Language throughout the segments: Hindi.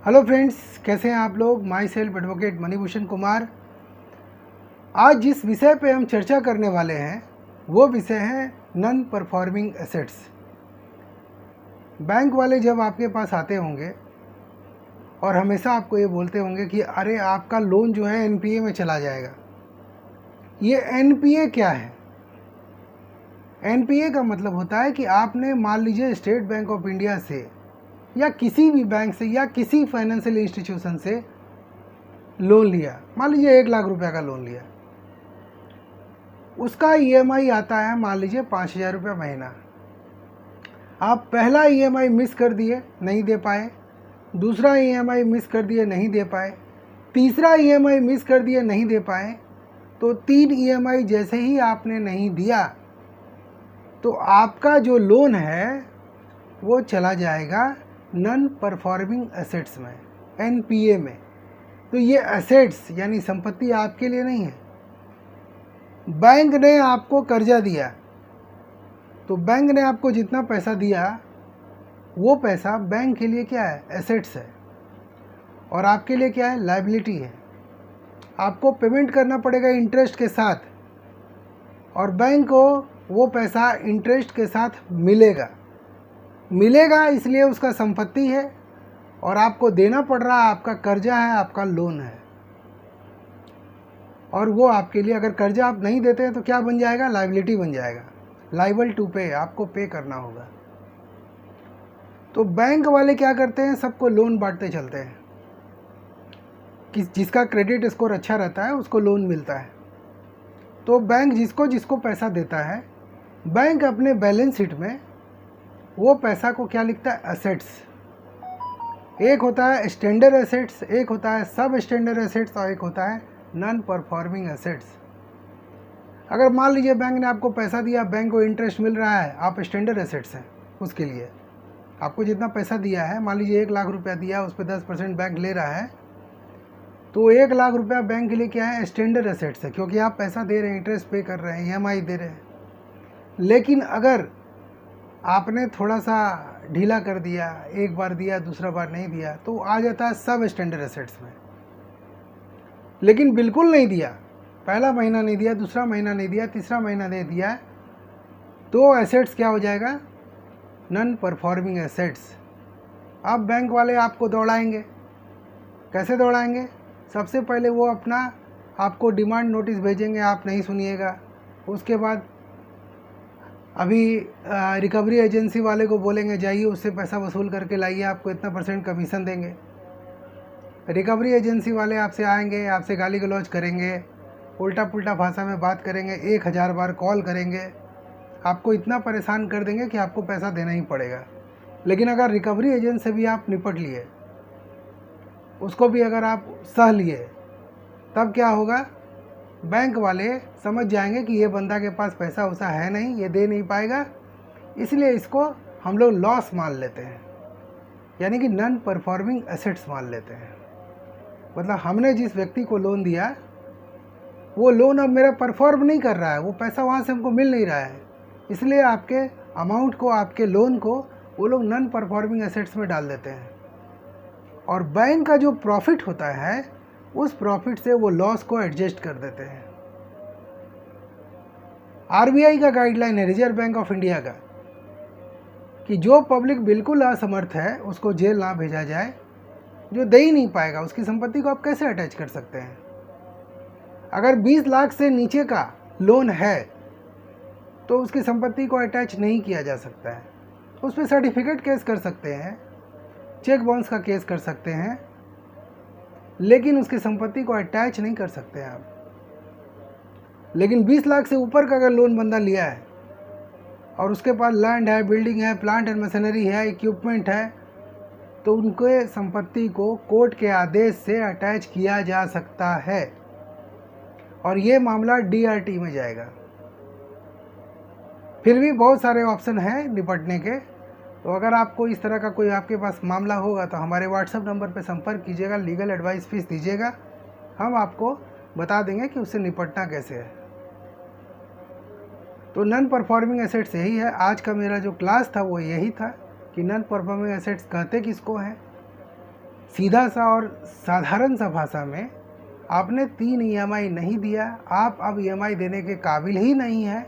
हेलो फ्रेंड्स, कैसे हैं आप लोग। My self advocate Manibhushan Kumar. आज जिस विषय पे हम चर्चा करने वाले हैं वो विषय है नॉन परफॉर्मिंग एसेट्स। बैंक वाले जब आपके पास आते होंगे और हमेशा आपको ये बोलते होंगे कि अरे आपका लोन जो है एनपीए में चला जाएगा। ये एनपीए क्या है? एनपीए का मतलब होता है कि आपने मान लीजिए स्टेट बैंक ऑफ इंडिया से या किसी भी बैंक से या किसी फाइनेंशियल इंस्टीट्यूशन से लोन लिया, मान लीजिए 1 लाख रुपए का लोन लिया। उसका ईएमआई आता है मान लीजिए 5,000 रुपये महीना। आप पहला ईएमआई मिस कर दिए, नहीं दे पाए। दूसरा ईएमआई मिस कर दिए, नहीं दे पाए। तीसरा ईएमआई मिस कर दिए, नहीं दे पाए। तो 3 ईएमआई जैसे ही आपने नहीं दिया तो आपका जो लोन है वो चला जाएगा नॉन परफॉर्मिंग एसेट्स में, एनपीए में। तो ये एसेट्स यानी संपत्ति आपके लिए नहीं है। बैंक ने आपको कर्जा दिया तो बैंक ने आपको जितना पैसा दिया वो पैसा बैंक के लिए क्या है? एसेट्स है। और आपके लिए क्या है? लायबिलिटी है। आपको पेमेंट करना पड़ेगा इंटरेस्ट के साथ, और बैंक को वो पैसा इंटरेस्ट के साथ मिलेगा इसलिए उसका संपत्ति है, और आपको देना पड़ रहा है, आपका कर्जा है, आपका लोन है। और वो आपके लिए, अगर कर्जा आप नहीं देते हैं तो क्या बन जाएगा? लायबिलिटी बन जाएगा। लाइबल टू पे, आपको पे करना होगा। तो बैंक वाले क्या करते हैं? सबको लोन बांटते चलते हैं कि जिसका क्रेडिट स्कोर अच्छा रहता है उसको लोन मिलता है। तो बैंक जिसको जिसको पैसा देता है, बैंक अपने बैलेंस शीट में वो पैसा को क्या लिखता है? एसेट्स। एक होता है स्टैंडर्ड एसेट्स, एक होता है सब स्टैंडर्ड एसेट्स, और एक होता है नॉन परफॉर्मिंग एसेट्स। अगर मान लीजिए बैंक ने आपको पैसा दिया, बैंक को इंटरेस्ट मिल रहा है, आप स्टैंडर्ड एसेट्स हैं उसके लिए। आपको जितना पैसा दिया है, मान लीजिए 1 लाख रुपया दिया, उस पर 10% बैंक ले रहा है, तो 1 लाख रुपया बैंक के लिए क्या है? स्टैंडर्ड एसेट्स है, क्योंकि आप पैसा दे रहे हैं, इंटरेस्ट पे कर रहे हैं, ईएमआई दे रहे हैं। लेकिन अगर आपने थोड़ा सा ढीला कर दिया, एक बार दिया दूसरा बार नहीं दिया, तो आ जाता है सब स्टैंडर्ड एसेट्स में। लेकिन बिल्कुल नहीं दिया, पहला महीना नहीं दिया, दूसरा महीना नहीं दिया, तीसरा महीना नहीं दिया, तो एसेट्स क्या हो जाएगा? Non performing assets. अब बैंक वाले आपको दौड़ाएंगे। कैसे दौड़ाएंगे? सबसे पहले वो अपना आपको डिमांड नोटिस भेजेंगे, आप नहीं सुनिएगा। उसके बाद अभी रिकवरी एजेंसी वाले को बोलेंगे जाइए उससे पैसा वसूल करके लाइए, आपको इतना % कमीशन देंगे। रिकवरी एजेंसी वाले आपसे आएंगे, आपसे गाली गलौज करेंगे, उल्टा पुल्टा भाषा में बात करेंगे, 1000 बार कॉल करेंगे, आपको इतना परेशान कर देंगे कि आपको पैसा देना ही पड़ेगा। लेकिन अगर रिकवरी एजेंट से भी आप निपट लिए, उसको भी अगर आप सह लिए, तब क्या होगा? बैंक वाले समझ जाएंगे कि ये बंदा के पास पैसा वैसा है नहीं, ये दे नहीं पाएगा, इसलिए इसको हम लोग लॉस मान लेते हैं, यानी कि नॉन परफॉर्मिंग एसेट्स मान लेते हैं। मतलब हमने जिस व्यक्ति को लोन दिया वो लोन अब मेरा परफॉर्म नहीं कर रहा है, वो पैसा वहाँ से हमको मिल नहीं रहा है, इसलिए आपके अमाउंट को, आपके लोन को वो लोग नॉन परफॉर्मिंग एसेट्स में डाल देते हैं। और बैंक का जो प्रॉफिट होता है उस प्रॉफिट से वो लॉस को एडजस्ट कर देते हैं। आरबीआई का गाइडलाइन है, रिजर्व बैंक ऑफ इंडिया का, कि जो पब्लिक बिल्कुल असमर्थ है उसको जेल ना भेजा जाए। जो दे ही नहीं पाएगा उसकी संपत्ति को आप कैसे अटैच कर सकते हैं? अगर 20 लाख से नीचे का लोन है तो उसकी संपत्ति को अटैच नहीं किया जा सकता है। उस पर सर्टिफिकेट केस कर सकते हैं, चेक बाउंस का केस कर सकते हैं, लेकिन उसकी संपत्ति को अटैच नहीं कर सकते हैं आप। लेकिन 20 लाख से ऊपर का अगर लोन बंदा लिया है और उसके पास लैंड है, बिल्डिंग है, प्लांट एंड मशीनरी है, इक्विपमेंट है, तो उनके संपत्ति को कोर्ट के आदेश से अटैच किया जा सकता है, और ये मामला डीआरटी में जाएगा। फिर भी बहुत सारे ऑप्शन हैं निपटने के। तो अगर आपको इस तरह का कोई आपके पास मामला होगा तो हमारे व्हाट्सएप नंबर पर संपर्क कीजिएगा, लीगल एडवाइस फीस दीजिएगा, हम आपको बता देंगे कि उससे निपटना कैसे है। तो नॉन परफॉर्मिंग एसेट्स यही है। आज का मेरा जो क्लास था वो यही था कि नॉन परफॉर्मिंग एसेट्स कहते किसको हैं। सीधा सा और साधारण सा भाषा में, आपने 3 EMI नहीं दिया, आप अब EMI देने के काबिल ही नहीं है,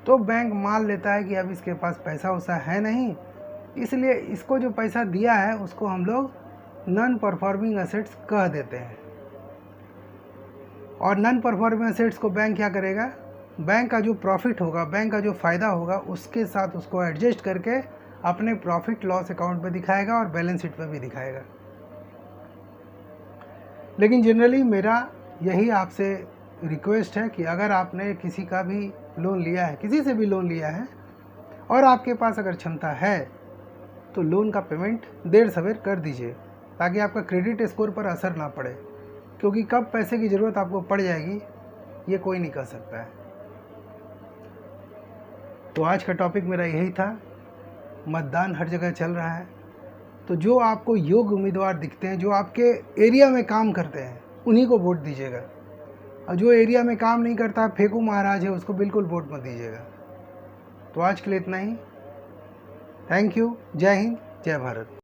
तो बैंक मान लेता है कि अब इसके पास पैसा वैसा है नहीं, इसलिए इसको जो पैसा दिया है उसको हम लोग नॉन परफॉर्मिंग एसेट्स कह देते हैं। और नॉन परफॉर्मिंग एसेट्स को बैंक क्या करेगा, बैंक का जो प्रॉफिट होगा, बैंक का जो फ़ायदा होगा, उसके साथ उसको एडजस्ट करके अपने प्रॉफिट लॉस अकाउंट में दिखाएगा और बैलेंस शीट में भी दिखाएगा। लेकिन जनरली मेरा यही आपसे रिक्वेस्ट है कि अगर आपने किसी का भी लोन लिया है, किसी से भी लोन लिया है, और आपके पास अगर क्षमता है तो लोन का पेमेंट देर सवेर कर दीजिए, ताकि आपका क्रेडिट स्कोर पर असर ना पड़े, क्योंकि कब पैसे की ज़रूरत आपको पड़ जाएगी ये कोई नहीं कह सकता है। तो आज का टॉपिक मेरा यही था। मतदान हर जगह चल रहा है, तो जो आपको योग्य उम्मीदवार दिखते हैं, जो आपके एरिया में काम करते हैं, उन्हीं को वोट दीजिएगा। और जो एरिया में काम नहीं करता, फेंकू महाराज है, उसको बिल्कुल वोट मत दीजिएगा। तो आज के लिए इतना ही। Thank you. जय हिंद, जय भारत।